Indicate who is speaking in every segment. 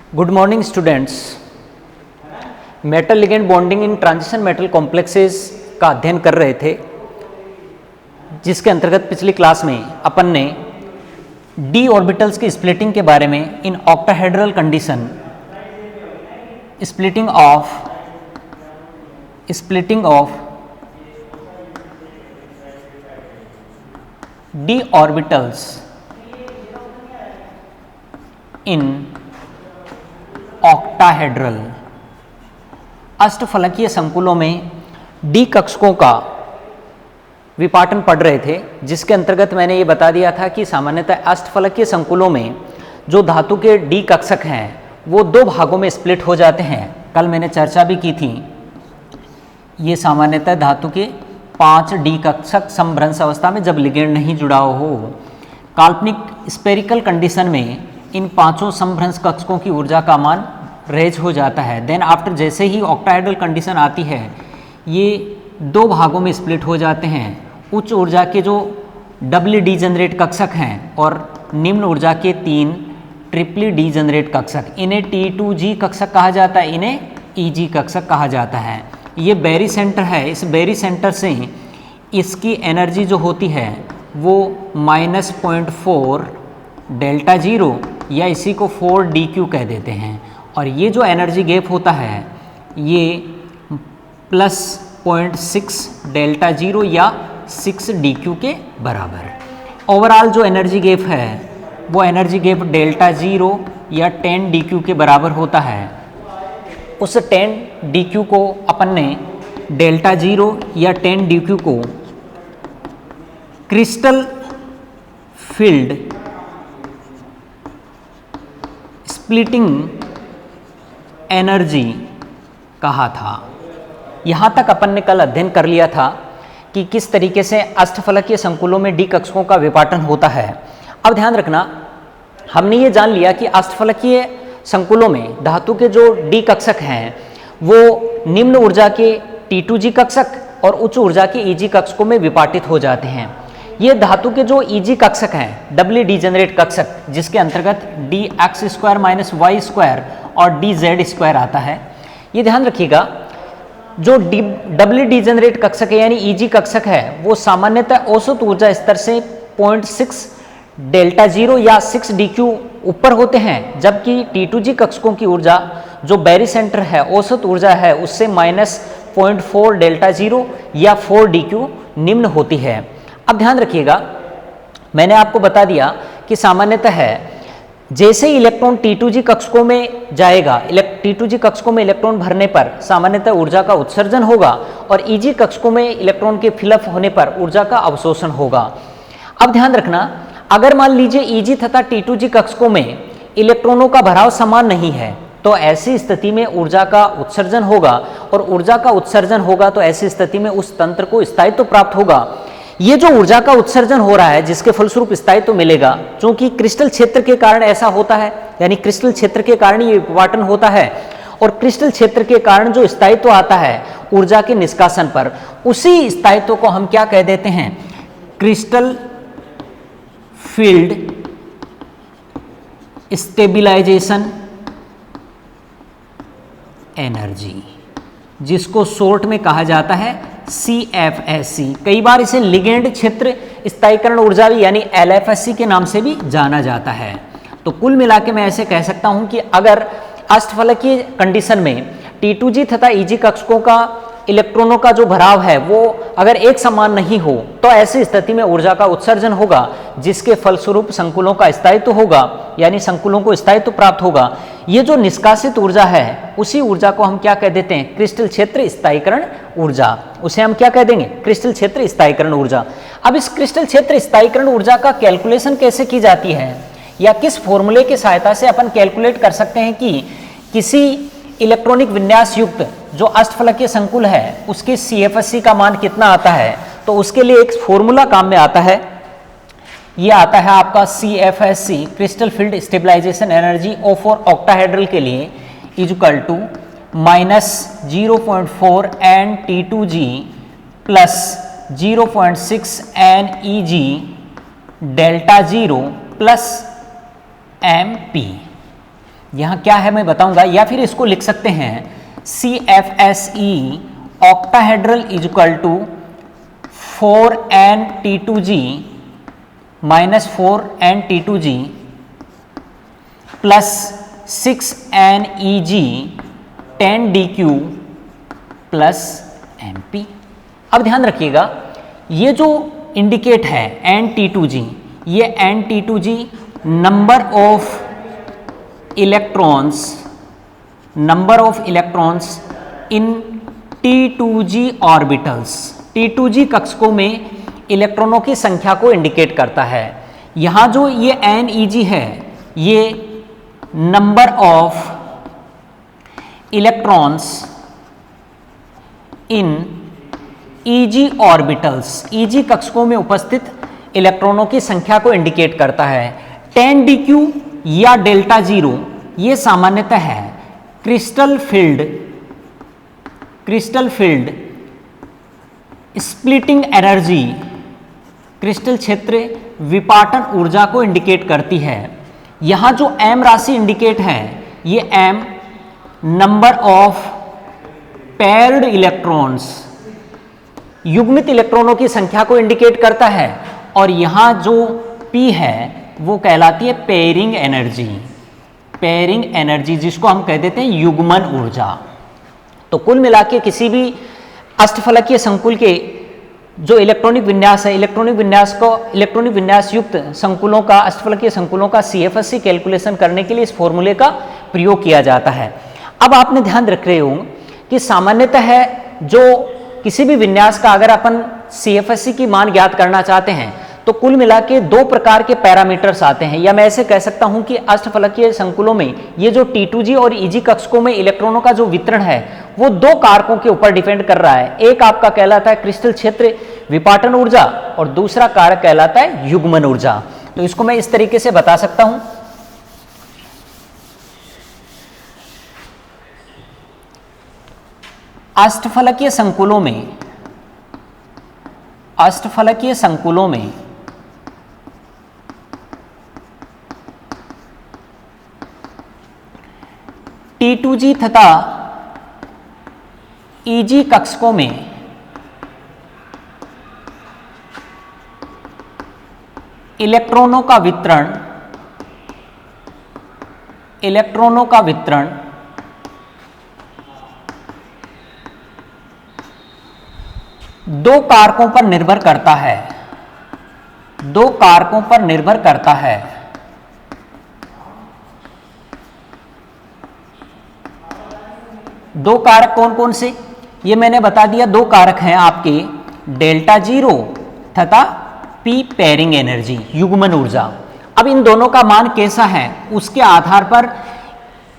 Speaker 1: Good morning students. Metal ligand bonding in transition metal complexes का अध्ययन कर रहे थे, जिसके अंतर्गत पिछली क्लास में अपन ने डी ऑर्बिटल्स की स्प्लिटिंग के बारे में in octahedral condition, splitting of d orbitals in octahedral अष्टफलकीय संकुलों में डी कक्षकों का विपाटन पढ़ रहे थे, जिसके अंतर्गत मैंने ये बता दिया था कि सामान्यतः अष्टफलकीय संकुलों में जो धातु के डी कक्षक हैं वो दो भागों में स्प्लिट हो जाते हैं। कल मैंने चर्चा भी की थी। ये सामान्यतः धातु के 5 डी कक्षक समभ्रंश अवस्था में जब लिगेंड नहीं जुड़ा हो, काल्पनिक स्पेरिकल कंडीशन में इन पांचों समभ्रंश कक्षकों की ऊर्जा का मान रेज हो जाता है। देन आफ्टर जैसे ही ऑक्टाहेड्रल कंडीशन आती है, ये दो भागों में स्प्लिट हो जाते हैं। उच्च ऊर्जा के जो डबली डीजेनरेट कक्षक हैं और निम्न ऊर्जा के 3 ट्रिपली डीजेनरेट कक्षक, इन्हें T2G कक्षक कहा जाता है, इन्हें EG कक्षक कहा जाता है। ये बेरी सेंटर है। इस बेरी सेंटर से इसकी एनर्जी जो होती है वो -0.4 डेल्टा जीरो या इसी को 4dq कह देते हैं, और ये जो एनर्जी गैप होता है ये +0.6 डेल्टा जीरो या 6dq के बराबर। ओवरऑल जो एनर्जी गैप है वो एनर्जी गैप डेल्टा जीरो या 10dq के बराबर होता है। उस 10dq को अपन ने डेल्टा जीरो या 10dq को क्रिस्टल फील्ड स्प्लिटिंग एनर्जी कहा था। यहाँ तक अपन ने कल अध्ययन कर लिया था कि किस तरीके से अष्टफलकीय संकुलों में डी कक्षकों का विपाटन होता है। अब ध्यान रखना, हमने ये जान लिया कि अष्टफलकीय संकुलों में धातु के जो डी कक्षक हैं वो निम्न ऊर्जा के T2G कक्षक और उच्च ऊर्जा के EG कक्षकों में विपाटित हो जाते हैं। ये धातु के जो EG कक्षक हैं, डबली डीजेनरेट कक्षक, जिसके अंतर्गत dx² - y² और dz² आता है। ये ध्यान रखिएगा, जो डबली डीजेनरेट कक्षक है यानी EG कक्षक है वो सामान्यतः औसत ऊर्जा स्तर से 0.6 डेल्टा जीरो या 6dq ऊपर होते हैं, जबकि T2G कक्षकों की ऊर्जा जो बेरी सेंटर है औसत ऊर्जा है उससे -0.4 डेल्टा जीरो या 4dq निम्न होती है। अब ध्यान रखिएगा, मैंने आपको बता दिया कि सामान्यतः है जैसे ही इलेक्ट्रॉन T2G कक्षकों में जाएगा, T2G कक्षकों में इलेक्ट्रॉन भरने पर सामान्यतः ऊर्जा का उत्सर्जन होगा और EG कक्षकों में इलेक्ट्रॉन के फिलअप होने पर ऊर्जा का अवशोषण होगा। अब ध्यान रखना, अगर मान लीजिए EG तथा T2G कक्षकों में इलेक्ट्रॉनों का भराव समान नहीं है तो ऐसी स्थिति में ऊर्जा का उत्सर्जन होगा, और ऊर्जा का उत्सर्जन होगा तो ऐसी स्थिति में उस तंत्र को स्थायित्व प्राप्त होगा। ये जो ऊर्जा का उत्सर्जन हो रहा है जिसके फलस्वरूप स्थायित्व मिलेगा, क्योंकि क्रिस्टल क्षेत्र के कारण ऐसा होता है, यानी क्रिस्टल क्षेत्र के कारण ये विपाटन होता है, और क्रिस्टल क्षेत्र के कारण जो स्थायित्व आता है ऊर्जा के निष्कासन पर, उसी स्थायित्व को हम क्या कह देते हैं? क्रिस्टल फील्ड स्टेबिलाइजेशन एनर्जी, जिसको शॉर्ट में कहा जाता है CFSE। कई बार इसे लिगेंड क्षेत्र स्थायीकरण ऊर्जा भी यानी LFSE के नाम से भी जाना जाता है। तो कुल मिला के मैं ऐसे कह सकता हूं कि अगर अष्टफलकीय कंडीशन में T2G तथा EG कक्षकों का इलेक्ट्रॉनों का जो भराव है वो अगर एक समान नहीं हो तो ऐसी स्थिति में ऊर्जा का उत्सर्जन होगा, जिसके फलस्वरूप संकुलों का स्थायित्व होगा, यानी संकुलों को स्थायित्व प्राप्त होगा। ये जो निष्कासित ऊर्जा है उसी ऊर्जा को हम क्या कह देते हैं? क्रिस्टल क्षेत्र स्थायीकरण ऊर्जा। उसे हम क्या कह देंगे? क्रिस्टल क्षेत्र स्थायीकरण ऊर्जा। अब इस क्रिस्टल क्षेत्र स्थायीकरण ऊर्जा का कैलकुलेशन कैसे की जाती है, या किस फॉर्मूले की सहायता से अपन कैलकुलेट कर सकते हैं कि किसी इलेक्ट्रॉनिक विन्यास युक्त जो अष्टफलकीय संकुल है उसके CFSE का मान कितना आता है? तो उसके लिए एक फॉर्मूला काम में आता है। ये आता है आपका CFSE, crystal field stabilisation energy for octahedral के लिए equal to -0.4 N/T2G plus 0.6 N/EG delta zero plus MP। यहाँ क्या है मैं बताऊंगा, या फिर इसको लिख सकते हैं CFSE octahedral is equal to 4NT2G minus 4NT2G plus 6NEG 10DQ plus MP। अब ध्यान रखिएगा, ये जो इंडिकेट है NT2G, ये NT2G number of electrons in T2G orbitals, T2G कक्षकों में इलेक्ट्रॉनों की संख्या को इंडिकेट करता है। यहाँ जो ये NEG है, ये number of electrons in EG orbitals, EG कक्षकों में उपस्थित इलेक्ट्रॉनों की संख्या को इंडिकेट करता है। 10DQ या डेल्टा जीरो ये सामान्यतः है crystal field splitting energy, crystal क्षेत्र विपाटन ऊर्जा को इंडिकेट करती है। यहाँ जो m राशि इंडिकेट है, ये m number of paired electrons, युग्मित इलेक्ट्रॉनों की संख्या को इंडिकेट करता है, और यहाँ जो p है वो कहलाती है पेयरिंग एनर्जी, जिसको हम कह देते हैं युग्मन ऊर्जा। तो कुल मिला के किसी भी अष्टफलकीय संकुल के जो इलेक्ट्रॉनिक विन्यास है, इलेक्ट्रॉनिक विन्यास युक्त संकुलों का, अष्टफलकीय संकुलों का CFSE कैलकुलेशन करने के लिए इस फॉर्मूले का प्रयोग किया जाता है। अब आपने ध्यान रख रहे हो कि सामान्यतः है जो किसी भी विन्यास का अगर अपन CFSE की मान ज्ञात करना चाहते हैं तो कुल मिला के दो प्रकार के पैरामीटर्स आते हैं, या मैं ऐसे कह सकता हूं कि अष्टफलकीय संकुलों में ये जो T2G और EG कक्षकों में इलेक्ट्रॉनों का जो वितरण है वो दो कारकों के ऊपर डिपेंड कर रहा है। एक आपका कहलाता है क्रिस्टल क्षेत्र विपाटन ऊर्जा और दूसरा कारक कहलाता है युग्मन ऊर्जा। तो इसको मैं इस तरीके से बता सकता हूं, अष्टफलकीय संकुलों में T2G तथा EG कक्षकों में इलेक्ट्रॉनों का वितरण दो कारकों पर निर्भर करता है। दो कारक कौन कौन से, ये मैंने बता दिया, दो कारक हैं आपके डेल्टा जीरो तथा P पेयरिंग एनर्जी, युग्मन ऊर्जा। अब इन दोनों का मान कैसा है उसके आधार पर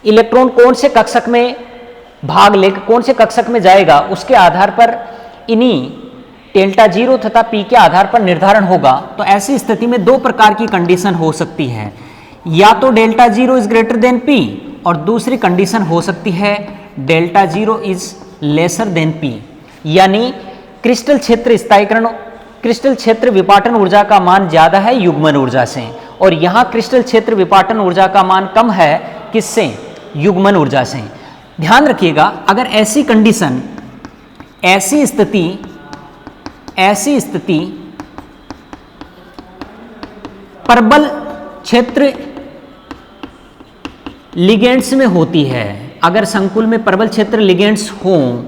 Speaker 1: इलेक्ट्रॉन कौन से कक्षक में भाग लेकर कौन से कक्षक में जाएगा, उसके आधार पर इन्हीं डेल्टा जीरो तथा P के आधार पर निर्धारण होगा। तो ऐसी स्थिति में दो प्रकार की कंडीशन हो सकती है, या तो delta zero is greater than P, और दूसरी कंडीशन हो सकती है delta zero is lesser than P, यानी क्रिस्टल क्षेत्र विपाटन ऊर्जा का मान ज्यादा है युग्मन ऊर्जा से, और यहां क्रिस्टल क्षेत्र विपाटन ऊर्जा का मान कम है किससे, युग्मन ऊर्जा से। ध्यान रखिएगा, अगर ऐसी कंडीशन, ऐसी स्थिति प्रबल क्षेत्र लिगेंड्स में होती है, अगर संकुल में प्रबल क्षेत्र लिगेंड्स हों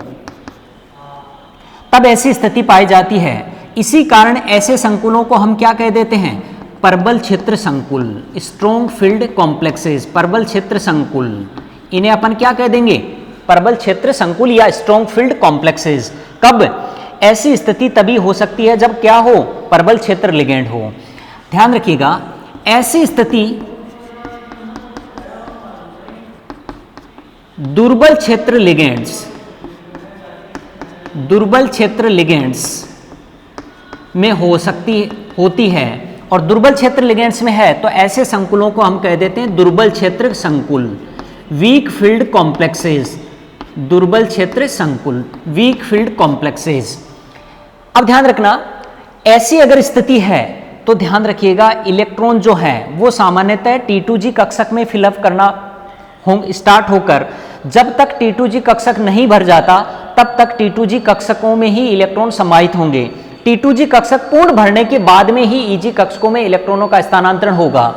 Speaker 1: तब ऐसी स्थिति पाई जाती है। इसी कारण ऐसे संकुलों को हम क्या कह देते हैं, प्रबल क्षेत्र संकुल, स्ट्रॉन्ग फील्ड कॉम्प्लेक्सेस, प्रबल क्षेत्र संकुल, इन्हें अपन क्या कह देंगे, प्रबल क्षेत्र संकुल या स्ट्रॉन्ग फील्ड कॉम्प्लेक्सेस। कब ऐसी स्थिति तभी हो सकती है जब क्या हो, प्रबल क्षेत्र लिगेंड हो। ध्यान रखिएगा, ऐसी स्थिति दुर्बल क्षेत्र लिगेंड्स में होती है, और दुर्बल क्षेत्र लिगेंड्स में है तो ऐसे संकुलों को हम कह देते हैं दुर्बल क्षेत्र संकुल, वीक फील्ड कॉम्प्लेक्सेस, दुर्बल क्षेत्र संकुल, वीक फील्ड कॉम्प्लेक्सेस। अब ध्यान रखना, ऐसी अगर स्थिति है तो ध्यान रखिएगा इलेक्ट्रॉन जो है वो सामान्यतः T2G कक्षक में फिलअप करना स्टार्ट होकर जब तक T2G कक्षक नहीं भर जाता तब तक T2G कक्षकों में ही इलेक्ट्रॉन समाहित होंगे। T2G कक्षक पूर्ण भरने के बाद में ही EG कक्षकों में इलेक्ट्रॉनों का स्थानांतरण होगा।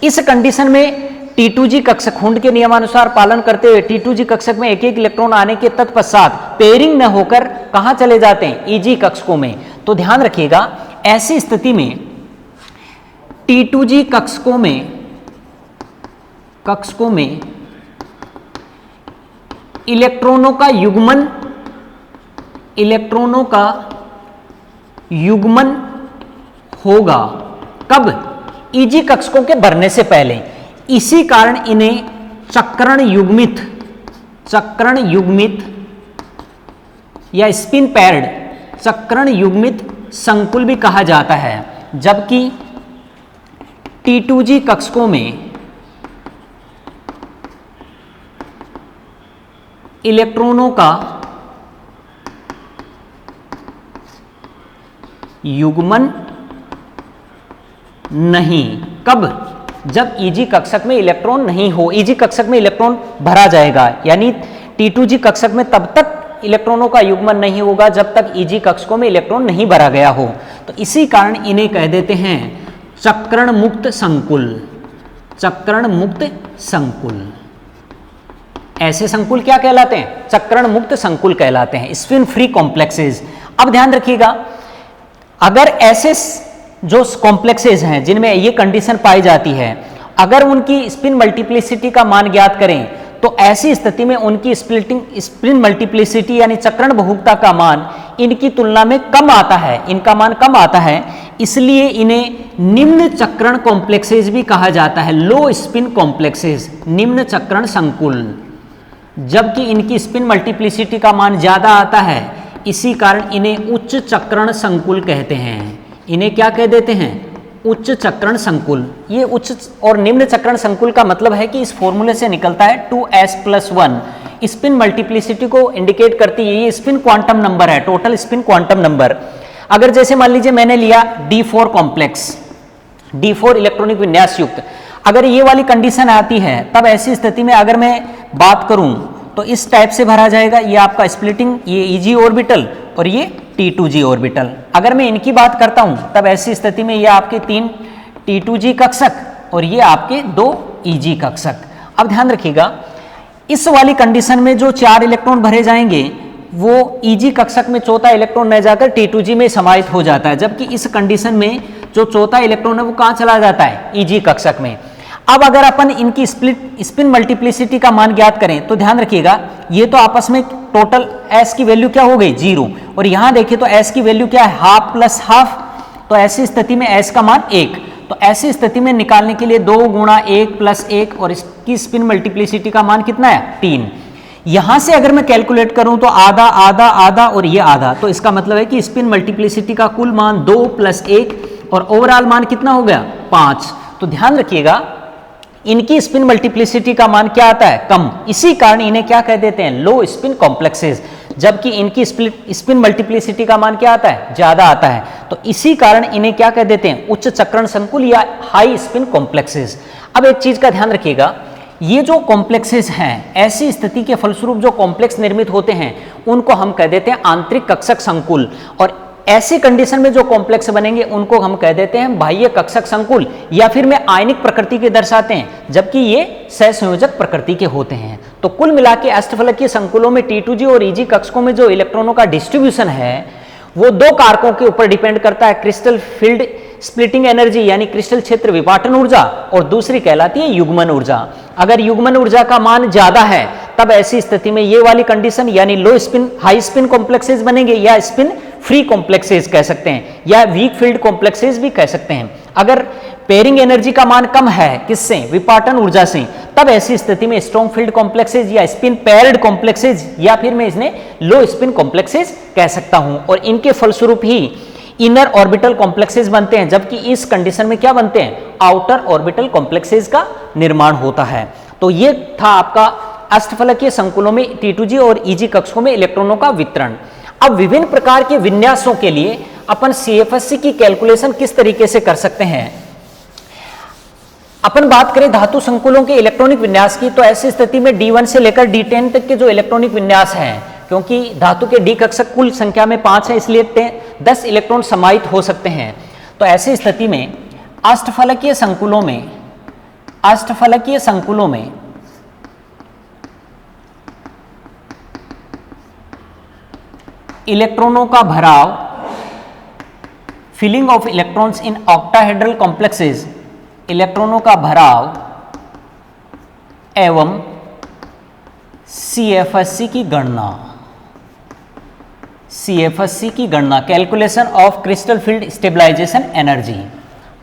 Speaker 1: इस कंडीशन में T2G कक्षक हुंड के नियमानुसार पालन करते हुए T2G कक्षक में एक एक इलेक्ट्रॉन आने के तत्पश्चात पेयरिंग न होकर कहां चले जाते हैं? EG कक्षकों में। तो ध्यान रखिएगा, ऐसी स्थिति में T2G कक्षकों में इलेक्ट्रॉनों का युग्मन होगा। कब? EG कक्षकों के भरने से पहले। इसी कारण इन्हें चक्रण युग्मित या स्पिन पैर्ड चक्रण युग्मित संकुल भी कहा जाता है। जबकि T2G कक्षकों में इलेक्ट्रॉनों का युग्मन नहीं। कब? जब EG कक्षक में इलेक्ट्रॉन नहीं हो। EG कक्षक में इलेक्ट्रॉन भरा जाएगा, यानी T2G कक्षक में तब तक इलेक्ट्रॉनों का युग्मन नहीं होगा जब तक EG कक्षकों में इलेक्ट्रॉन नहीं भरा गया हो। तो इसी कारण इन्हें कह देते हैं चक्रण मुक्त संकुल। ऐसे संकुल क्या कहलाते हैं? चक्रण मुक्त संकुल कहलाते हैं, स्पिन फ्री कॉम्प्लेक्सेस। अब ध्यान रखिएगा, अगर ऐसे जो कॉम्प्लेक्सेस हैं जिनमें ये कंडीशन पाई जाती है, अगर उनकी स्पिन मल्टीप्लिसिटी का मान ज्ञात करें तो ऐसी स्थिति में उनकी स्पिन मल्टीप्लिसिटी यानी चक्रण बहुलकता का मान इनकी तुलना में कम आता है, इनका मान कम आता है। इसलिए इन्हें निम्न चक्रण कॉम्प्लेक्सेस भी कहा जाता है, लो स्पिन कॉम्प्लेक्सेस, निम्न चक्रण संकुल। जबकि इनकी स्पिन मल्टीप्लिसिटी का मान ज्यादा आता है, इसी कारण इन्हें उच्च चक्रण संकुल कहते हैं। इन्हें क्या कह देते हैं? उच्च चक्रण संकुल। ये उच्च और निम्न चक्रण संकुल का मतलब है कि इस फॉर्मूले से निकलता है 2s+1 स्पिन मल्टीप्लिसिटी को इंडिकेट करती है। ये स्पिन क्वांटम नंबर है, टोटल स्पिन क्वांटम नंबर। अगर जैसे मान लीजिए मैंने लिया D4 कॉम्प्लेक्स, D4 इलेक्ट्रॉनिक विन्यास युक्त, अगर ये वाली कंडीशन आती है तब ऐसी स्थिति में अगर मैं बात करूं तो इस टाइप से भरा जाएगा। ये आपका स्प्लिटिंग, ये EG ऑर्बिटल और ये T2G ऑर्बिटल। अगर मैं इनकी बात करता हूं तब ऐसी स्थिति में ये आपके 3 T2G कक्षक और ये आपके 2 EG कक्षक। अब ध्यान रखिएगा, इस वाली कंडीशन में जो 4 इलेक्ट्रॉन भरे जाएंगे वो EG कक्षक में चौथा इलेक्ट्रॉन न जाकर T2G में समाहित हो जाता है, जबकि इस कंडीशन में जो चौथा इलेक्ट्रॉन है वो कहां चला जाता है? EG कक्षक में। अब अगर अपन इनकी स्पिन मल्टीप्लिसिटी का मान ज्ञात करें तो ध्यान रखिएगा, ये तो आपस में टोटल S की वैल्यू क्या हो गई? 0। और यहां देखिए तो S की वैल्यू क्या है? Half plus half. तो ऐसी स्थिति में S का मान 1। तो ऐसी स्थिति में निकालने के लिए 2 गुणा 1 प्लस 1 और इसकी स्पिन मल्टीप्लिसिटी का मान कितना है? 3। यहां से अगर मैं कैलकुलेट करूं तो आधा आधा आधा और ये आधा, तो इसका मतलब है कि स्पिन मल्टीप्लिसिटी का कुल मान 2 + 1 और ओवरऑल मान कितना हो गया? 5। तो ध्यान रखिएगा, इनकी स्पिन मल्टीप्लिसिटी का मान क्या आता है? कम। इसी कारण इन्हें क्या कह देते हैं? लो स्पिन कॉम्प्लेक्सेस। जबकि इनकी स्पिन मल्टीप्लिसिटी का मान क्या आता है? ज्यादा आता है। तो इसी कारण इन्हें क्या कह देते हैं? उच्च चक्रण संकुल या हाई स्पिन कॉम्प्लेक्सेस। अब एक चीज का ध्यान रखिएगा, ये जो कॉम्प्लेक्सेस हैं, ऐसी स्थिति के फलस्वरूप जो कॉम्प्लेक्स निर्मित होते हैं उनको हम कह देते हैं आंतरिक कक्षक संकुल। और ऐसी कंडीशन में जो कॉम्प्लेक्स बनेंगे उनको हम कह देते हैं बाह्य कक्षक संकुल, या फिर में आयनिक प्रकृति के दर्शाते हैं, जबकि ये सहसंयोजक प्रकृति के होते हैं। तो कुल मिला के अष्टफलकीय संकुलों में T2G और EG कक्षकों में जो इलेक्ट्रॉनों का डिस्ट्रीब्यूशन है वो 2 कारकों के ऊपर डिपेंड करता है, क्रिस्टल फील्ड स्प्लिटिंग एनर्जी यानी क्रिस्टल क्षेत्र विपाटन ऊर्जा, और दूसरी कहलाती है युग्मन ऊर्जा। अगर युग्मन ऊर्जा का मान ज्यादा है तब ऐसी स्थिति में ये वाली कंडीशन यानी लो स्पिन हाई स्पिन कॉम्प्लेक्सेस बनेंगे, या स्पिन फ्री कॉम्प्लेक्सेस कह सकते हैं, या वीक फील्ड कॉम्प्लेक्सेस भी कह सकते हैं। अगर पेयरिंग एनर्जी का मान कम है, किससे? विपाटन ऊर्जा से, तब ऐसी स्थिति में स्ट्रॉन्ग फील्ड कॉम्प्लेक्सेस या स्पिन पेयर्ड कॉम्प्लेक्सेस, या फिर मैं इसने लो स्पिन कॉम्प्लेक्सेस कह सकता हूं। और इनके फलस्वरूप ही इनर ऑर्बिटल कॉम्प्लेक्सेस बनते हैं, जबकि इस कंडीशन में क्या बनते हैं? आउटर ऑर्बिटल कॉम्प्लेक्सेस का निर्माण होता है। तो ये था आपका अष्टफलकीय संकुलों में T2G और EG कक्षकों में इलेक्ट्रॉनों का वितरण। अब विभिन्न प्रकार के विन्यासों के लिए अपन CFSC की कैलकुलेशन किस तरीके से कर सकते हैं? अपन बात करें धातु संकुलों के इलेक्ट्रॉनिक विन्यास की, तो ऐसी स्थिति में D1 से लेकर D10 तक के जो इलेक्ट्रॉनिक विन्यास हैं, क्योंकि धातु के डी कक्षक कुल संख्या में 5 है, इसलिए 10 इलेक्ट्रॉन समाहित हो सकते हैं। तो ऐसी स्थिति में अष्टफलकीय संकुलों में इलेक्ट्रॉनों का भराव, filling of electrons in octahedral complexes, इलेक्ट्रॉनों का भराव एवं CFSC की गणना, calculation of crystal field stabilisation energy.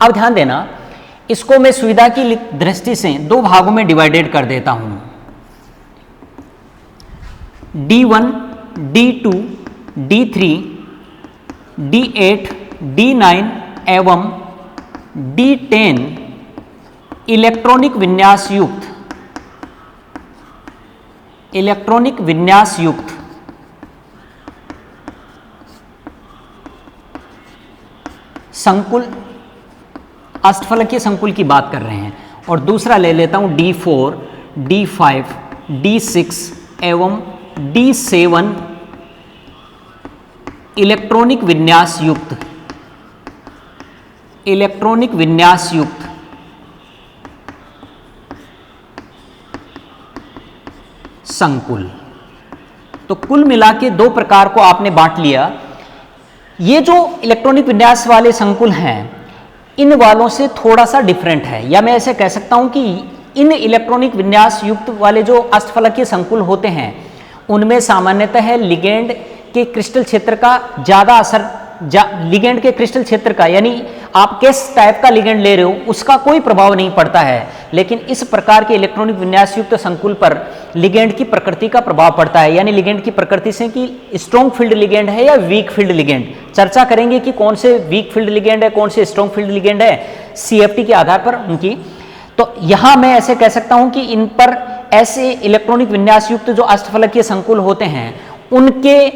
Speaker 1: अब ध्यान देना, इसको मैं सुविधा की दृष्टि से दो भागों में डिवाइडेड कर देता हूं, D1, D2, D3, D8, D9 एवं D10 इलेक्ट्रॉनिक विन्यास युक्त संकुल, अष्टफलकीय संकुल की बात कर रहे हैं। और दूसरा ले लेता हूं D4, D5, D6 एवं D7 इलेक्ट्रॉनिक विन्यास युक्त संकुल। तो कुल मिला के दो प्रकार को आपने बांट लिया। ये जो इलेक्ट्रॉनिक विन्यास वाले संकुल हैं, इन वालों से थोड़ा सा डिफरेंट है, या मैं ऐसे कह सकता हूं कि इन इलेक्ट्रॉनिक विन्यास युक्त वाले जो अष्टफलकीय संकुल होते हैं, उनमें सामान्यतः लिगेंड के क्रिस्टल क्षेत्र का ज्यादा असर, लिगेंड के क्रिस्टल क्षेत्र का, यानी आप किस टाइप का लिगेंड ले रहे हो उसका कोई प्रभाव नहीं पड़ता है। लेकिन इस प्रकार के इलेक्ट्रॉनिक विन्यास युक्त संकुल पर लिगेंड की प्रकृति का प्रभाव पड़ता है, यानी लिगेंड की प्रकृति से कि स्ट्रॉन्ग फील्ड लिगेंड है या वीक फील्ड लिगेंड। चर्चा करेंगे कि कौन से वीक फील्ड लिगेंड है, कौन से स्ट्रॉन्ग फील्ड लिगेंड है, CFT के आधार पर उनकी। तो यहां मैं ऐसे कह सकता हूं कि इन पर ऐसे इलेक्ट्रॉनिक विन्यास युक्त जो अष्टफलकीय संकुल होते हैं, उनके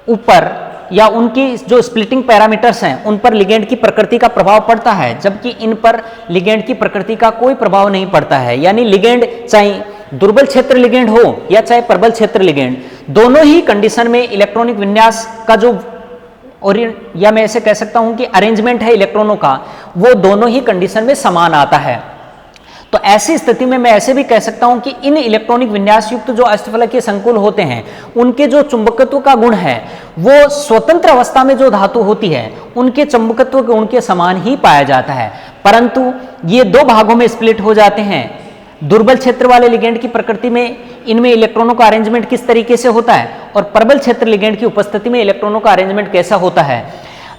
Speaker 1: ऊपर या उनकी जो स्प्लिटिंग पैरामीटर्स हैं, उन पर लिगेंड की प्रकृति का प्रभाव पड़ता है, जबकि इन पर लिगेंड की प्रकृति का कोई प्रभाव नहीं पड़ता है। यानी लिगेंड चाहे दुर्बल क्षेत्र लिगेंड हो या चाहे प्रबल क्षेत्र लिगेंड, दोनों ही कंडीशन में इलेक्ट्रॉनिक विन्यास का जो या मैं ऐसे कह सकता हूं कि अरेंजमेंट है इलेक्ट्रॉनों का, वो दोनों ही कंडीशन में समान आता है। तो ऐसी स्थिति में मैं ऐसे भी कह सकता हूं कि इन इलेक्ट्रॉनिक विन्यास युक्त जो अष्टफलकीय संकुल होते हैं, उनके जो चुंबकत्व का गुण है, वो स्वतंत्र अवस्था में जो धातु होती है उनके चुंबकत्व गुण के समान ही पाया जाता है। परंतु ये दो भागों में स्प्लिट हो जाते हैं। दुर्बल क्षेत्र वाले लिगेंड की प्रकृति में इनमें इलेक्ट्रॉनों का अरेंजमेंट किस तरीके से होता है, और प्रबल क्षेत्र लिगेंड की उपस्थिति में इलेक्ट्रॉनों का अरेंजमेंट कैसा होता है।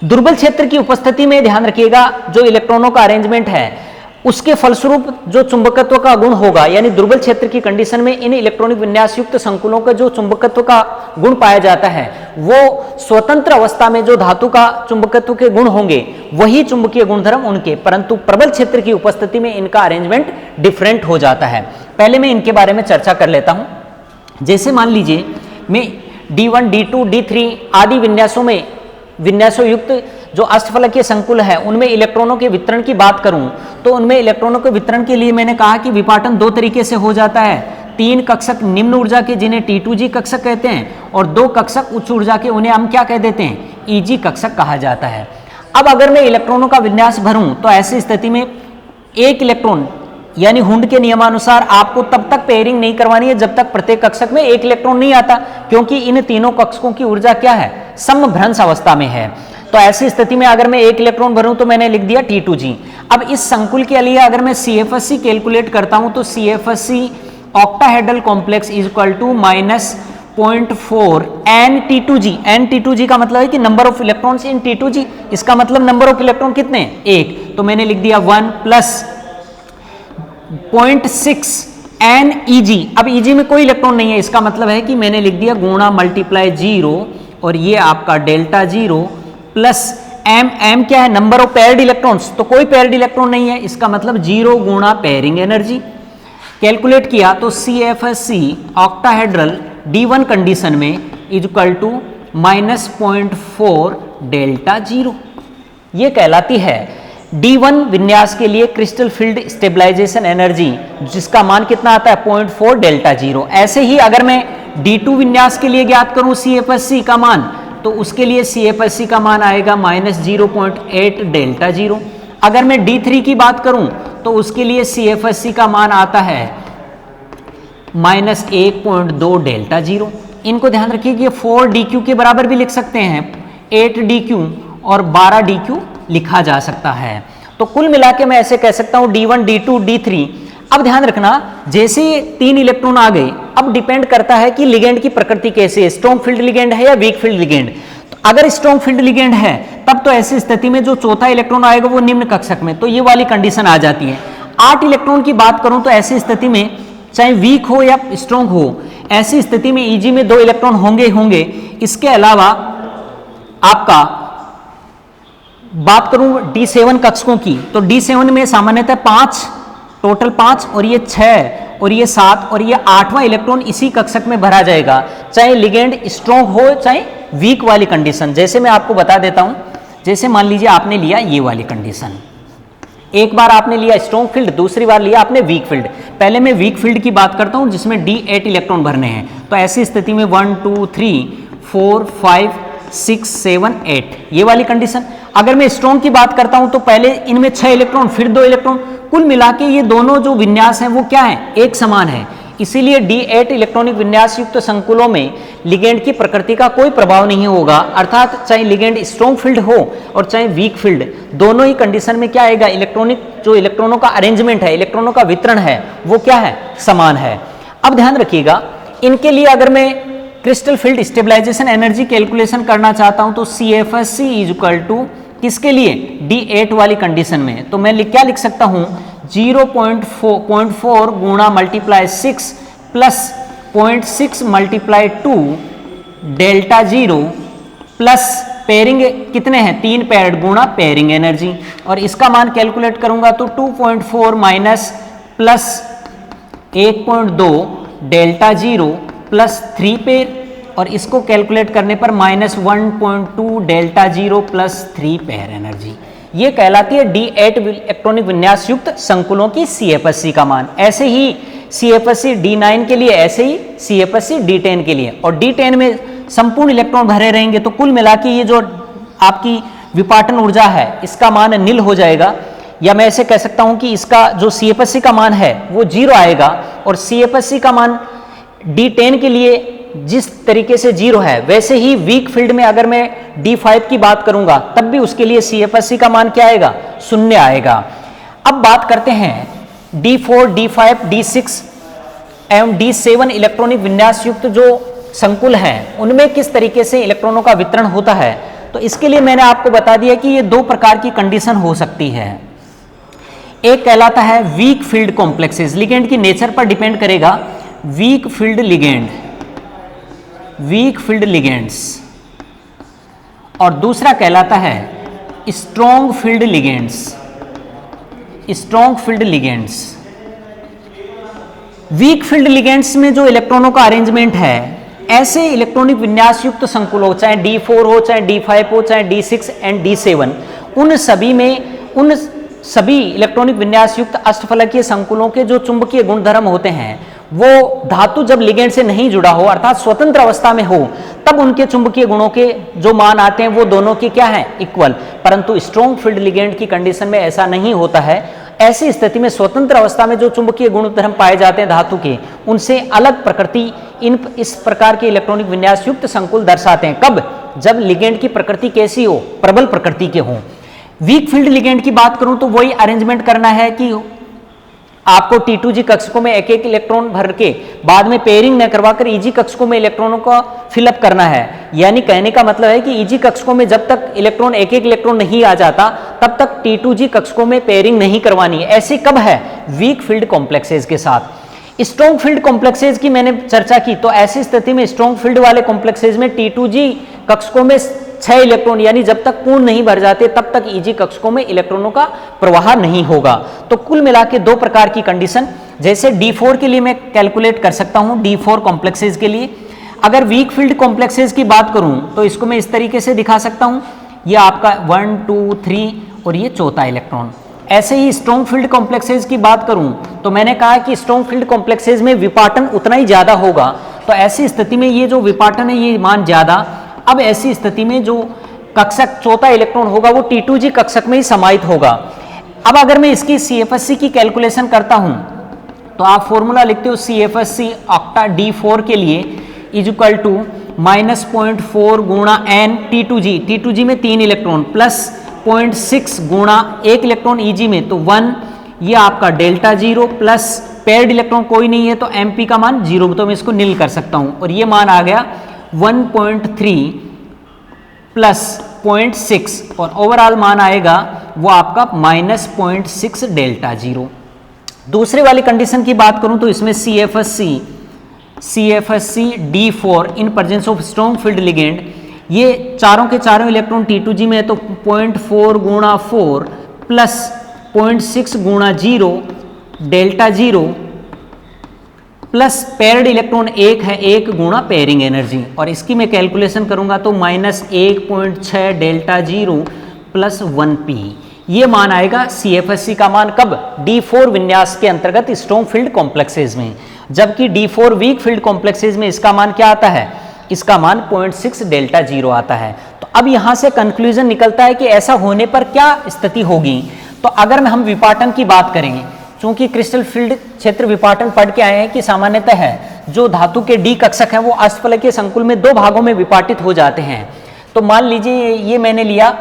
Speaker 1: दुर्बल क्षेत्र की उपस्थिति में ध्यान रखिएगा, जो इलेक्ट्रॉनों का अरेंजमेंट है उसके फलस्वरूप जो चुंबकत्व का गुण होगा, यानी दुर्बल क्षेत्र की कंडीशन में इन इलेक्ट्रॉनिक विन्यास युक्त संकुलों का जो चुंबकत्व का गुण पाया जाता है, वो स्वतंत्र अवस्था में जो धातु का चुंबकत्व के गुण होंगे वही चुंबकीय गुणधर्म उनके, परंतु प्रबल क्षेत्र की उपस्थिति में इनका अरेंजमेंट डिफरेंट हो जाता है। पहले मैं इनके बारे में चर्चा कर लेता हूं। जैसे मान लीजिए मैं D1, D2, D3 आदि विन्यासों युक्त जो अष्टफलकीय संकुल है, उनमें इलेक्ट्रॉनों के वितरण की बात करूं तो उनमें इलेक्ट्रॉनों के वितरण के लिए मैंने कहा कि विपाटन दो तरीके से हो जाता है। 3 कक्षक निम्न ऊर्जा के जिन्हें T2G कक्षक कहते हैं, और 2 कक्षक उच्च ऊर्जा के उन्हें हम क्या कह देते हैं, EG कक्षक कहा जाता है। अब अगर मैं इलेक्ट्रॉनों का विन्यास भरूं तो ऐसी स्थिति में एक इलेक्ट्रॉन, यानी हुंड के नियमानुसार आपको तब तक पेयरिंग नहीं करवानी है जब तक प्रत्येक कक्षक में एक इलेक्ट्रॉन नहीं आता, क्योंकि इन तीनों कक्षकों की ऊर्जा क्या है, समभ्रंश अवस्था में है। तो ऐसी स्थिति में अगर मैं एक इलेक्ट्रॉन भरूं तो मैंने लिख दिया T2G। अब इस संकुल के लिए अगर मैं CFSC कैलकुलेट करता हूं तो CFSC octahedral complex is equal to -0.4 NT2G। NT2G का मतलब है कि number of electrons in T2G, इसका मतलब नंबर ऑफ इलेक्ट्रॉन कितने, 1। तो मैंने लिख दिया 1 + 0.6 NEG। अब EG में कोई इलेक्ट्रॉन नहीं है, इसका मतलब है कि मैंने लिख दिया गुणा मल्टीप्लाई 0, और ये आपका डेल्टा 0 प्लस M क्या है, नंबर ऑफ पेयर्ड इलेक्ट्रॉन्स, तो कोई पेयर्ड इलेक्ट्रॉन नहीं है, इसका मतलब 0 गुणा पेयरिंग एनर्जी। कैलकुलेट किया तो CFSC ऑक्टाहेड्रल D1 कंडीशन में इज इक्वल टू -0.4 डेल्टा 0। ये कहलाती है D1 विन्यास के लिए क्रिस्टल फील्ड स्टेबलाइजेशन एनर्जी जिसका मान कितना आता है 0.4 डेल्टा जीरो। ऐसे ही अगर मैं D2 विन्यास के लिए ज्ञात करूं CFSC का मान, तो उसके लिए CFSC का मान आएगा -0.8 डेल्टा जीरो। अगर मैं D3 की बात करूं तो उसके लिए CFSC का मान आता है -1.2 डेल्टा जीरो। इनको ध्यान रखिए कि 4DQ के बराबर भी लिख सकते हैं, 8DQ और 12DQ लिखा जा सकता है। तो कुल मिला के मैं ऐसे कह सकता हूं D1, D2, D3। अब ध्यान रखना, जैसे 3 इलेक्ट्रॉन आ गए, अब डिपेंड करता है कि लिगेंड की प्रकृति कैसे है, स्ट्रॉन्ग फील्ड लिगेंड है या वीक फील्ड लिगेंड। तो अगर स्ट्रॉन्ग फील्ड लिगेंड है तब तो ऐसी स्थिति में जो चौथा इलेक्ट्रॉन आएगा वो निम्न कक्षक में, तो ये वाली कंडीशन आ जाती है। 8 इलेक्ट्रॉन की बात करूं तो ऐसी स्थिति में चाहे वीक हो या स्ट्रॉन्ग हो, ऐसी स्थिति में Eg में 2 इलेक्ट्रॉन होंगे। इसके अलावा आपका बात करूं D7 कक्षकों की, तो D7 में सामान्यतः 5, टोटल 5 और ये 6 और ये 7 और ये 8वां इलेक्ट्रॉन इसी कक्षक में भरा जाएगा, चाहे लिगेंड स्ट्रॉन्ग हो चाहे वीक वाली कंडीशन। जैसे मैं आपको बता देता हूं, जैसे मान लीजिए आपने लिया ये वाली कंडीशन, एक बार आपने लिया स्ट्रॉन्ग फील्ड, दूसरी बार लिया आपने वीक फील्ड। पहले मैं वीक फील्ड की बात करता हूं जिसमें D8 इलेक्ट्रॉन भरने हैं। तो ऐसी स्थिति में 1 2 3 4 5 6 7 8 ये वाली कंडीशन। अगर मैं स्ट्रॉन्ग की बात करता हूं तो पहले इनमें 6 इलेक्ट्रॉन फिर 2 इलेक्ट्रॉन, कुल मिला के ये दोनों जो विन्यास हैं वो क्या है, एक समान है। इसीलिए D8 इलेक्ट्रॉनिक विन्यास युक्त संकुलों में लिगेंड की प्रकृति का कोई प्रभाव नहीं होगा, अर्थात चाहे लिगेंड स्ट्रॉन्ग फील्ड हो और चाहे वीक फील्ड, दोनों ही कंडीशन में क्या आएगा, इलेक्ट्रॉनिक जो इलेक्ट्रॉनों का अरेंजमेंट है, इलेक्ट्रॉनों का वितरण है वो क्या है, समान है। अब ध्यान रखिएगा, इनके लिए अगर मैं crystal field stabilisation energy calculation करना चाहता हूं तो CFSC इज इक्वल टू किसके लिए, D8 वाली कंडीशन में, तो मैं क्या लिख सकता हूं 0.4 गुणा multiply 6 plus 0.6 multiply 2 delta zero plus pairing कितने हैं, 3 पेयर्ड गुणा पेयरिंग एनर्जी, और इसका मान कैलकुलेट करूंगा तो 2.4 minus plus 1.2 delta zero plus 3 pair, और इसको कैलकुलेट करने पर -1.2 delta zero plus 3 pair energy. ये कहलाती है D8 इलेक्ट्रॉनिक विन्यास युक्त संकुलों की CFSC का मान। ऐसे ही CFSC D9 के लिए, ऐसे ही CFSC D10 के लिए, और D10 में संपूर्ण इलेक्ट्रॉन भरे रहेंगे, तो कुल मिला के ये जो आपकी विपाटन ऊर्जा है इसका मान नील हो जाएगा, या मैं ऐसे कह सकता हूं कि इसका जो CFSC का मान है वो 0 आएगा, और CFSC का मान D10 के लिए जिस तरीके से 0 है, वैसे ही वीक फील्ड में अगर मैं D5 की बात करूंगा तब भी उसके लिए CFSC का मान क्या आएगा, 0 आएगा। अब बात करते हैं D4, D5, D6 एवं D7 इलेक्ट्रॉनिक विन्यास युक्त जो संकुल हैं उनमें किस तरीके से इलेक्ट्रॉनों का वितरण होता है। तो इसके लिए मैंने आपको बता दिया कि ये 2 प्रकार की कंडीशन हो सकती है। एक कहलाता है वीक फील्ड कॉम्प्लेक्सेस, लिगेंड की नेचर पर डिपेंड करेगा, weak field ligand, weak field ligands, और दूसरा कहलाता है strong field ligands, strong field ligands. Weak field ligands में जो इलेक्ट्रॉनों का अरेंजमेंट है, ऐसे इलेक्ट्रॉनिक विन्यास युक्त संकुल हो, चाहे D4 हो, चाहे D5 हो, चाहे D6 एंड D7, उन सभी में, उन सभी इलेक्ट्रॉनिक विन्यास युक्त अष्टफलकीय संकुलों के जो चुंबकीय गुणधर्म होते हैं वो धातु जब लिगेंड से नहीं जुड़ा हो, अर्थात स्वतंत्र अवस्था में हो, तब उनके चुंबकीय गुणों के जो मान आते हैं वो दोनों के क्या है, इक्वल। परंतु स्ट्रॉन्ग फील्ड लिगेंड की कंडीशन में ऐसा नहीं होता है। ऐसी स्थिति में स्वतंत्र अवस्था में जो चुंबकीय गुणधर्म पाए जाते हैं धातु के, उनसे अलग प्रकृति इस प्रकार के इलेक्ट्रॉनिक विन्यास युक्त संकुल दर्शाते हैं। कब, जब लिगेंड की प्रकृति कैसी हो, प्रबल प्रकृति के हो। वीक फील्ड लिगेंड की बात करूं तो वही अरेंजमेंट करना है कि आपको T2G कक्षकों में एक एक इलेक्ट्रॉन भर के बाद में पेयरिंग न करवाकर Eg कक्षकों में इलेक्ट्रॉनों को फिलअप करना है। यानी कहने का मतलब है कि Eg कक्षकों में जब तक इलेक्ट्रॉन एक एक इलेक्ट्रॉन नहीं आ जाता तब तक T2G कक्षकों में पेयरिंग नहीं करवानी है। ऐसी कब है, वीक फील्ड कॉम्प्लेक्सेस के साथ। स्ट्रॉन्ग फील्ड कॉम्प्लेक्सेस की मैंने चर्चा की, तो ऐसी स्थिति में स्ट्रॉन्ग फील्ड वाले कॉम्प्लेक्सेस में T2G कक्षकों में 6 इलेक्ट्रॉन, यानी जब तक पूर्ण नहीं भर जाते तब तक Eg कक्षकों में इलेक्ट्रॉनों का प्रवाह नहीं होगा। तो कुल मिला के 2 प्रकार की कंडीशन, जैसे D4 के लिए मैं कैलकुलेट कर सकता हूं, D4 कॉम्प्लेक्सेस के लिए। अगर वीक फील्ड कॉम्प्लेक्सेस की बात करूं तो इसको मैं इस तरीके से दिखा सकता हूं, ये आपका 1 2 3 और ये चौथा इलेक्ट्रॉन। ऐसे ही स्ट्रॉन्ग फील्ड कॉम्प्लेक्सेज की बात करूं तो मैंने कहा कि स्ट्रॉन्ग फील्ड कॉम्प्लेक्सेज में विपाटन उतना ही ज्यादा होगा, तो ऐसी स्थिति में ये जो विपाटन है ये मान ज्यादा। अब ऐसी स्थिति में जो कक्षक चौथा इलेक्ट्रॉन होगा वो T2G कक्षक में ही समाहित होगा। अब अगर मैं इसकी CFSC की कैलकुलेशन करता हूं तो आप फॉर्मूला लिखते हो CFSC ऑक्टा D4 के लिए इज इक्वल टू -0.4 गुणा n T2G में 3 इलेक्ट्रॉन प्लस 0.6 गुणा 1 इलेक्ट्रॉन Eg में तो 1, ये आपका डेल्टा 0 प्लस पेयर्ड इलेक्ट्रॉन कोई नहीं है तो MP का मान 0, तो मैं इसको नील कर सकता हूं और ये मान आ गया 1.3 प्लस 0.6 और ओवरऑल मान आएगा वो आपका -0.6 डेल्टा 0। दूसरी वाली कंडीशन की बात करूं तो इसमें CFSC D4 in presence of strong field ligand, ये चारों के चारों इलेक्ट्रॉन T2G में है तो 0.4 गुणा 4 प्लस 0.6 गुणा 0 डेल्टा 0 प्लस पेयर्ड इलेक्ट्रॉन 1 है 1 गुणा पेयरिंग एनर्जी, और इसकी मैं कैलकुलेशन करूंगा तो -1.6 डेल्टा 0 प्लस 1p, ये मान आएगा CFSC का मान कब? D4 विन्यास के अंतर्गत स्ट्रॉन्ग फील्ड कॉम्प्लेक्सेज में, जबकि D4 वीक फील्ड कॉम्प्लेक्सेज में इसका मान क्या आता है? इसका मान 0.6 डेल्टा 0 आता है। तो अब यहां से कंक्लूजन निकलता है कि ऐसा होने पर क्या स्थिति होगी। तो अगर हम विपाटन की बात करें, चूंकि क्रिस्टल फील्ड क्षेत्र विपाटन पढ़ के आए हैं कि सामान्यतः है जो धातु के डी कक्षक हैं वो अष्टफलकीय संकुल में 2 भागों में विपाटित हो जाते हैं। तो मान लीजिए ये मैंने लिया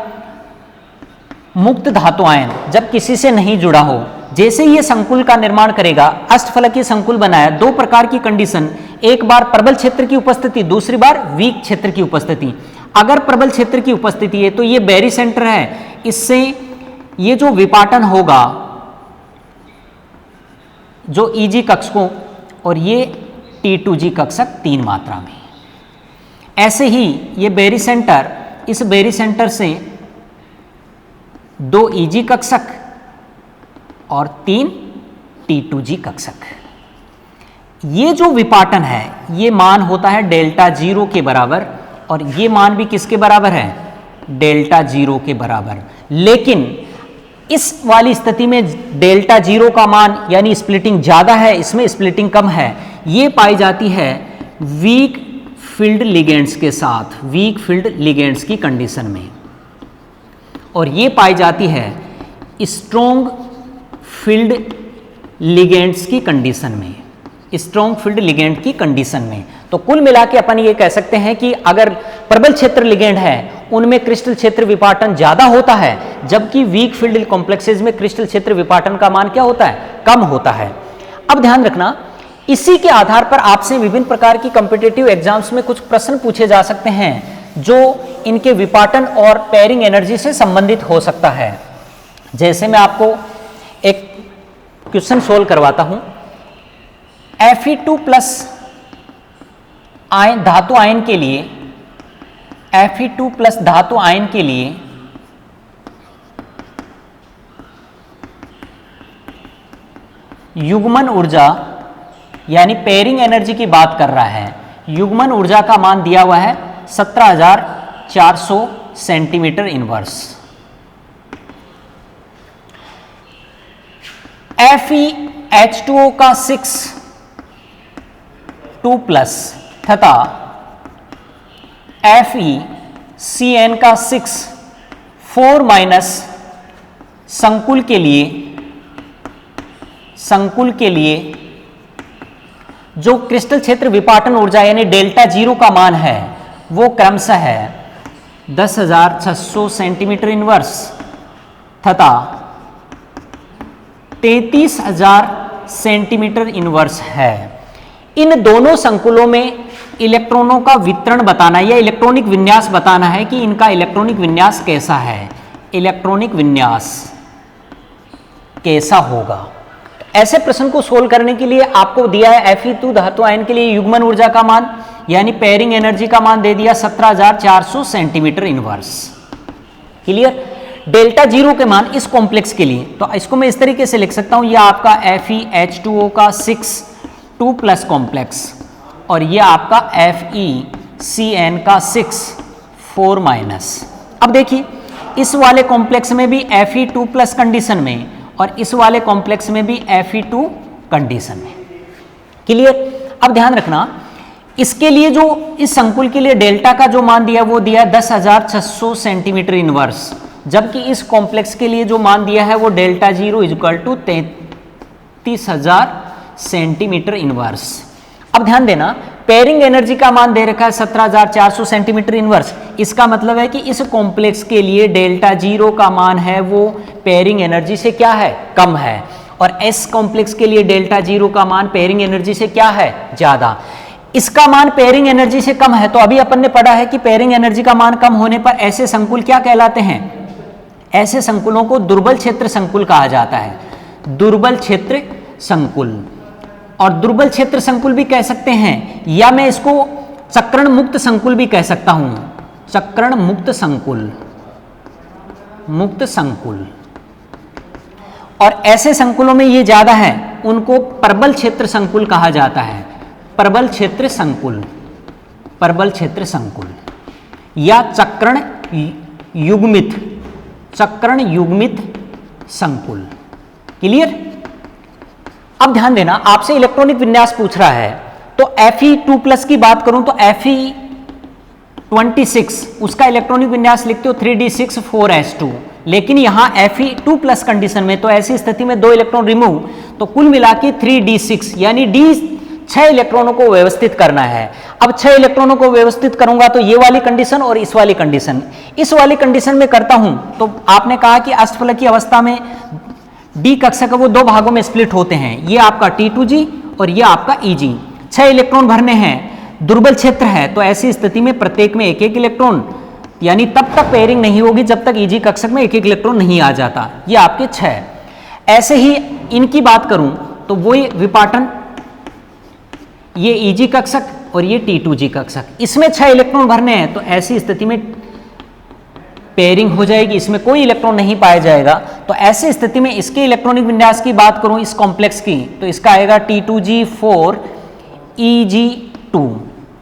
Speaker 1: मुक्त धातु आयन, जब किसी से नहीं जुड़ा हो, जैसे ये संकुल का निर्माण करेगा, अष्टफलकीय संकुल बनाया, 2 प्रकार की कंडीशन, एक बार प्रबल क्षेत्र की उपस्थिति, दूसरी बार वीक क्षेत्र की उपस्थिति। अगर प्रबल क्षेत्र की उपस्थिति है तो ये बेरी सेंटर है, इससे ये जो विपाटन होगा जो Eg कक्षकों और ये T2G कक्षक 3 मात्रा में। ऐसे ही ये बेरी सेंटर, इस बेरी सेंटर से 2 Eg कक्षक और 3 T2G कक्षक। ये जो विपाटन है ये मान होता है डेल्टा 0 के बराबर, और ये मान भी किसके बराबर है? डेल्टा 0 के बराबर। लेकिन इस वाली स्थिति में डेल्टा 0 का मान यानी स्प्लिटिंग ज्यादा है, इसमें स्प्लिटिंग कम है, ये पाई जाती है वीक फील्ड लिगेंड्स के साथ, वीक फील्ड लिगेंड्स की कंडीशन में, और ये पाई जाती है स्ट्रॉन्ग फील्ड लिगेंड्स की कंडीशन में, स्ट्रॉन्ग फील्ड लिगेंड की कंडीशन में। तो कुल मिला के अपन ये कह सकते हैं कि अगर प्रबल क्षेत्र लिगेंड है उनमें क्रिस्टल क्षेत्र विपाटन ज्यादा होता है, जबकि वीक फील्ड कॉम्प्लेक्सेज में क्रिस्टल क्षेत्र विपाटन का मान क्या होता है? कम होता है। अब ध्यान रखना, इसी के आधार पर आपसे विभिन्न प्रकार की कॉम्पिटिटिव एग्जाम्स में कुछ प्रश्न पूछे जा सकते हैं जो इनके विपाटन और पेयरिंग एनर्जी से संबंधित हो सकता है। जैसे मैं आपको एक क्वेश्चन सोल्व करवाता हूं। Fe2 प्लस आयन धातु आयन के लिए, Fe2 प्लस धातु आयन के लिए युग्मन ऊर्जा यानी पेयरिंग एनर्जी की बात कर रहा है। युग्मन ऊर्जा का मान दिया हुआ है 17,400 सेंटीमीटर इनवर्स। FeH2O का 2 प्लस तथा FeCN का 4 माइनस संकुल के लिए जो क्रिस्टल क्षेत्र विपाटन ऊर्जा यानी डेल्टा 0 का मान है वो क्रमशः है 10,600 सेंटीमीटर इनवर्स तथा 33,000 सेंटीमीटर इनवर्स है। इन दोनों संकुलों में इलेक्ट्रॉनों का वितरण बताना या इलेक्ट्रॉनिक विन्यास बताना है कि इनका इलेक्ट्रॉनिक विन्यास कैसा है, इलेक्ट्रॉनिक विन्यास कैसा होगा। ऐसे प्रश्न को सोल्व करने के लिए आपको दिया है Fe2 धातु आयन के लिए युग्मन ऊर्जा का मान यानी पेयरिंग एनर्जी का मान दे दिया 17,400 सेंटीमीटर इनवर्स। क्लियर? डेल्टा 0 के मान इस कॉम्प्लेक्स के लिए, तो इसको मैं इस तरीके से लिख सकता हूं, यह आपका FeH2O का 2 प्लस कॉम्प्लेक्स और यह आपका FeCN का 4 माइनस। अब देखिए इस वाले कॉम्प्लेक्स में भी Fe2+ कंडीशन में और इस वाले कॉम्प्लेक्स में भी Fe2 कंडीशन में। क्लियर? अब ध्यान रखना, इसके लिए जो इस संकुल के लिए डेल्टा का जो मान दिया वो दिया 10,600 सेंटीमीटर इनवर्स, जबकि इस कॉम्प्लेक्स के लिए जो मान दिया है वो delta 0 equal to 33,000 centimetre inverse. अब ध्यान देना, पेयरिंग एनर्जी का मान दे रखा है 17,400 सेंटीमीटर इनवर्स। इसका मतलब है कि इस कॉम्प्लेक्स के लिए डेल्टा 0 का मान है वो पेयरिंग एनर्जी से क्या है, कम है, और एस कॉम्प्लेक्स के लिए डेल्टा 0 का मान पेयरिंग एनर्जी से क्या है, ज्यादा। इसका मान पेयरिंग एनर्जी से कम है, तो अभी अपन ने पढ़ा है कि पेयरिंग एनर्जी का मान कम होने पर ऐसे संकुल क्या कहलाते हैं, ऐसे संकुलों को दुर्बल क्षेत्र संकुल कहा जाता है, दुर्बल क्षेत्र संकुल। और दुर्बल क्षेत्र संकुल भी कह सकते हैं, या मैं इसको चक्रण मुक्त संकुल भी कह सकता हूं, चक्रण मुक्त संकुल, मुक्त संकुल। और ऐसे संकुलों में ये ज्यादा है, उनको प्रबल क्षेत्र संकुल कहा जाता है, प्रबल क्षेत्र संकुल, प्रबल क्षेत्र संकुल, या चक्रण युग्मित, चक्रण युग्मित संकुल। क्लियर? अब ध्यान देना, आपसे इलेक्ट्रॉनिक विन्यास पूछ रहा है, तो Fe2+ की बात करूं तो Fe26 उसका इलेक्ट्रॉनिक विन्यास लिखते हो 3d6 4s2, लेकिन यहां Fe2+ कंडीशन में तो ऐसी स्थिति में 2 इलेक्ट्रॉन रिमूव, तो कुल मिला के 3d6 यानी d 6 इलेक्ट्रॉनों को व्यवस्थित करना है। अब 6 इलेक्ट्रॉनों को व्यवस्थित करूंगा तो ये वाली कंडीशन और इस वाली कंडीशन, इस वाली कंडीशन में करता हूं तो आपने कहा कि अष्टफलकीय अवस्था में डी कक्षक वो 2 भागों में स्प्लिट होते हैं, ये आपका T2G और ये आपका EG। 6 इलेक्ट्रॉन भरने हैं, दुर्बल क्षेत्र है, तो ऐसी स्थिति में प्रत्येक में एक एक इलेक्ट्रॉन, यानी तब तक पेयरिंग नहीं होगी जब तक EG कक्षक में एक एक इलेक्ट्रॉन नहीं आ जाता। ये आपके 6। ऐसे ही इनकी बात करूं तो वो विपाटन, ये EG कक्षक और ये T2G कक्षक, इसमें 6 इलेक्ट्रॉन भरने हैं, तो ऐसी स्थिति में पेयरिंग हो जाएगी, इसमें कोई इलेक्ट्रॉन नहीं पाया जाएगा। तो ऐसी स्थिति में इसके इलेक्ट्रॉनिक विन्यास की बात करूं इस कॉम्प्लेक्स की, तो इसका आएगा T2G4 EG2,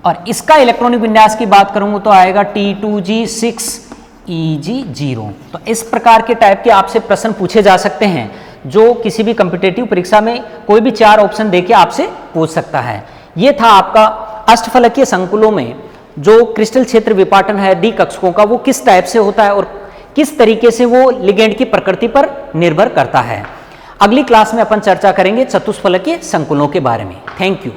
Speaker 1: और इसका इलेक्ट्रॉनिक विन्यास की बात करूंगा तो आएगा T2G6 EG0। तो इस प्रकार के टाइप के आपसे प्रश्न पूछे जा सकते हैं, जो किसी भी कॉम्पिटिटिव परीक्षा में कोई भी 4 ऑप्शन देके आपसे पूछ सकता है। ये था आपका अष्टफलकीय संकुलों में जो क्रिस्टल क्षेत्र विपाटन है डी कक्षकों का, वो किस टाइप से होता है और किस तरीके से वो लिगेंड की प्रकृति पर निर्भर करता है। अगली क्लास में अपन चर्चा करेंगे चतुष्फलकीय संकुलों के बारे में। Thank you.